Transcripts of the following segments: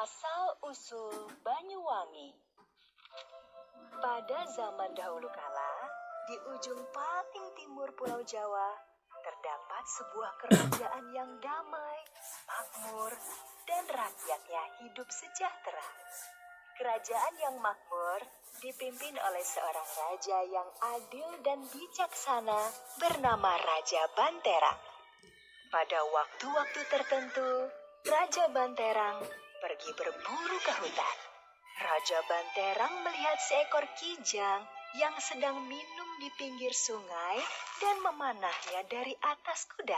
Asal-usul Banyuwangi. Pada zaman dahulu kala, di ujung paling timur Pulau Jawa, terdapat sebuah kerajaan yang damai, makmur, dan rakyatnya hidup sejahtera. Kerajaan yang makmur dipimpin oleh seorang raja yang adil dan bijaksana bernama Raja Banterang. Pada waktu-waktu tertentu, Raja Banterang pergi berburu ke hutan. Raja Banterang melihat seekor kijang yang sedang minum di pinggir sungai dan memanahnya dari atas kuda.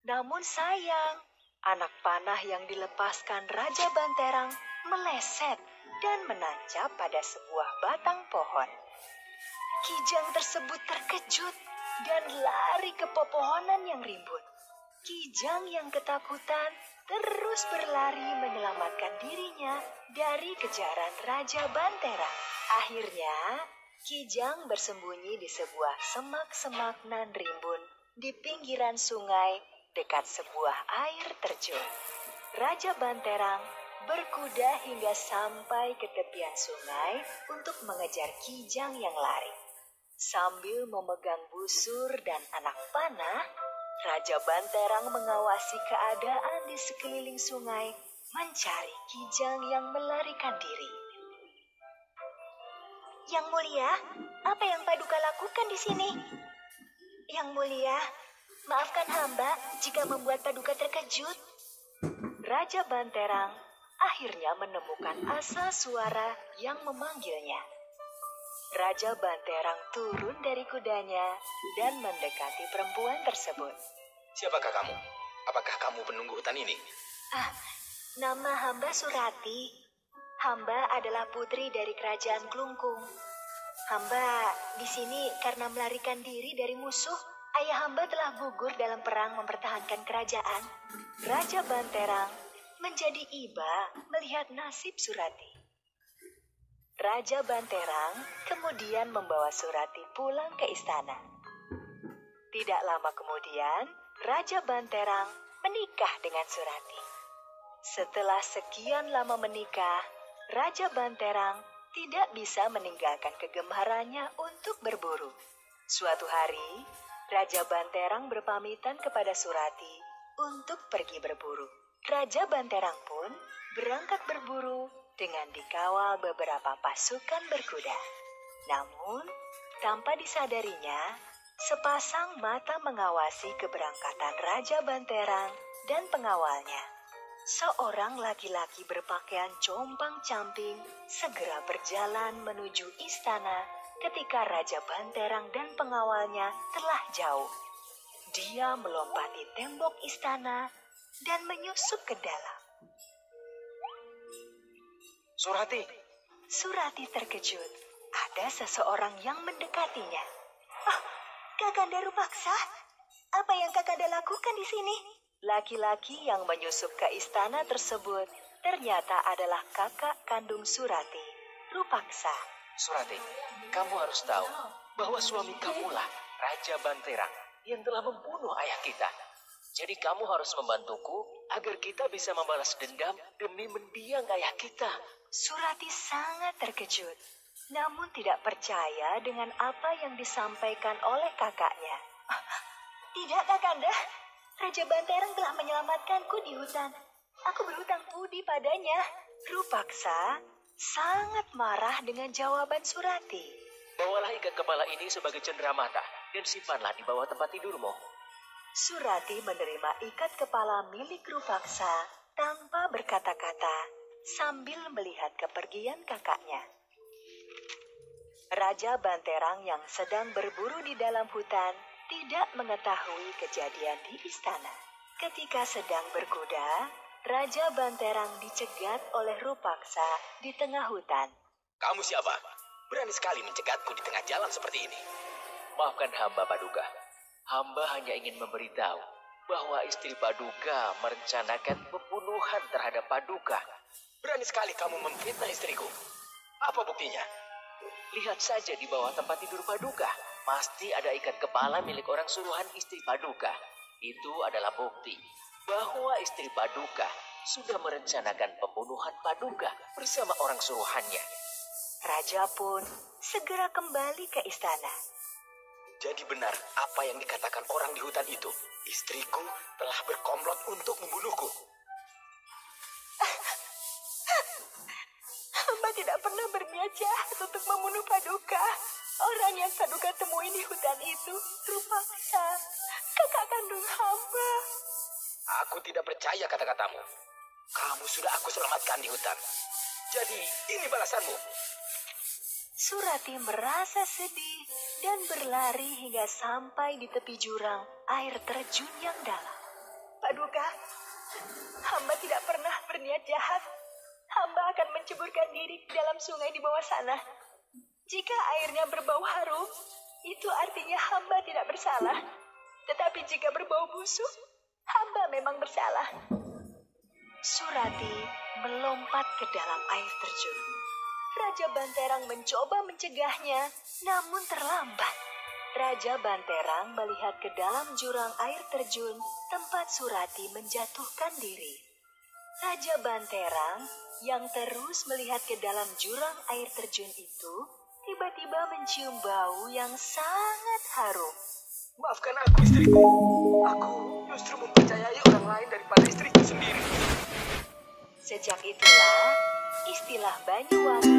Namun sayang, anak panah yang dilepaskan Raja Banterang meleset dan menancap pada sebuah batang pohon. Kijang tersebut terkejut dan lari ke pepohonan yang rimbun. Kijang yang ketakutan terus berlari menyelamatkan dirinya dari kejaran Raja Banterang. Akhirnya, Kijang bersembunyi di sebuah semak-semak nan rimbun di pinggiran sungai dekat sebuah air terjun. Raja Banterang berkuda hingga sampai ke tepian sungai untuk mengejar Kijang yang lari. Sambil memegang busur dan anak panah, Raja Banterang mengawasi keadaan di sekeliling sungai, mencari Kijang yang melarikan diri. Yang Mulia, apa yang Paduka lakukan di sini? Yang Mulia, maafkan hamba jika membuat Paduka terkejut. Raja Banterang akhirnya menemukan asal suara yang memanggilnya. Raja Banterang turun dari kudanya dan mendekati perempuan tersebut. Siapakah kamu? Apakah kamu penunggu hutan ini? Nama hamba Surati. Hamba adalah putri dari kerajaan Klungkung. Hamba di sini karena melarikan diri dari musuh. Ayah hamba telah gugur dalam perang mempertahankan kerajaan. Raja Banterang menjadi iba melihat nasib Surati. Raja Banterang kemudian membawa Surati pulang ke istana. Tidak lama kemudian, Raja Banterang menikah dengan Surati. Setelah sekian lama menikah, Raja Banterang tidak bisa meninggalkan kegemarannya untuk berburu. Suatu hari, Raja Banterang berpamitan kepada Surati untuk pergi berburu. Raja Banterang pun berangkat berburu dengan dikawal beberapa pasukan berkuda. Namun, tanpa disadarinya, sepasang mata mengawasi keberangkatan Raja Banterang dan pengawalnya. Seorang laki-laki berpakaian compang-camping segera berjalan menuju istana ketika Raja Banterang dan pengawalnya telah jauh. Dia melompati tembok istana dan menyusup ke dalam. Surati! Surati terkejut. Ada seseorang yang mendekatinya. Kakanda Rupaksa, apa yang Kakanda lakukan di sini? Laki-laki yang menyusup ke istana tersebut ternyata adalah kakak kandung Surati, Rupaksa. Surati, kamu harus tahu bahwa suami kamulah Raja Banterang yang telah membunuh ayah kita. Jadi kamu harus membantuku agar kita bisa membalas dendam demi mendiang ayah kita. Surati sangat terkejut, namun tidak percaya dengan apa yang disampaikan oleh kakaknya. Tidak, Kakanda. Raja Banterang telah menyelamatkanku di hutan. Aku berhutang budi padanya. Rupaksa sangat marah dengan jawaban Surati. Bawalah ikat kepala ini sebagai cenderamata dan simpanlah di bawah tempat tidurmu. Surati menerima ikat kepala milik Rupaksa tanpa berkata-kata sambil melihat kepergian kakaknya. Raja Banterang yang sedang berburu di dalam hutan tidak mengetahui kejadian di istana. Ketika sedang berkuda, Raja Banterang dicegat oleh Rupaksa di tengah hutan. Kamu siapa? Berani sekali mencegatku di tengah jalan seperti ini. Maafkan hamba, Paduka. Hamba hanya ingin memberitahu bahwa istri Paduka merencanakan pembunuhan terhadap Paduka. Berani sekali kamu memfitnah istriku. Apa buktinya? Lihat saja di bawah tempat tidur Paduka. Pasti ada ikat kepala milik orang suruhan istri Paduka. Itu adalah bukti bahwa istri Paduka sudah merencanakan pembunuhan Paduka bersama orang suruhannya. Raja pun segera kembali ke istana. Jadi benar apa yang dikatakan orang di hutan itu. Istriku telah berkomplot untuk membunuhku. Hamba tidak pernah berniat jahat untuk membunuh Paduka. Orang yang Paduka temui di hutan itu terpaksa kakak kandung hamba. Aku tidak percaya kata-katamu. Kamu sudah aku selamatkan di hutan. Jadi ini balasanmu. Surati merasa sedih dan berlari hingga sampai di tepi jurang air terjun yang dalam. Paduka, hamba tidak pernah berniat jahat. Hamba akan menceburkan diri ke dalam sungai di bawah sana. Jika airnya berbau harum, itu artinya hamba tidak bersalah. Tetapi jika berbau busuk, hamba memang bersalah. Surati melompat ke dalam air terjun. Raja Banterang mencoba mencegahnya, namun terlambat. Raja Banterang melihat ke dalam jurang air terjun tempat Surati menjatuhkan diri. Raja Banterang yang terus melihat ke dalam jurang air terjun itu tiba-tiba mencium bau yang sangat harum. Maafkan aku, istriku. Aku justru mempercayai orang lain daripada istriku sendiri. Sejak itulah istilah Banyuwangi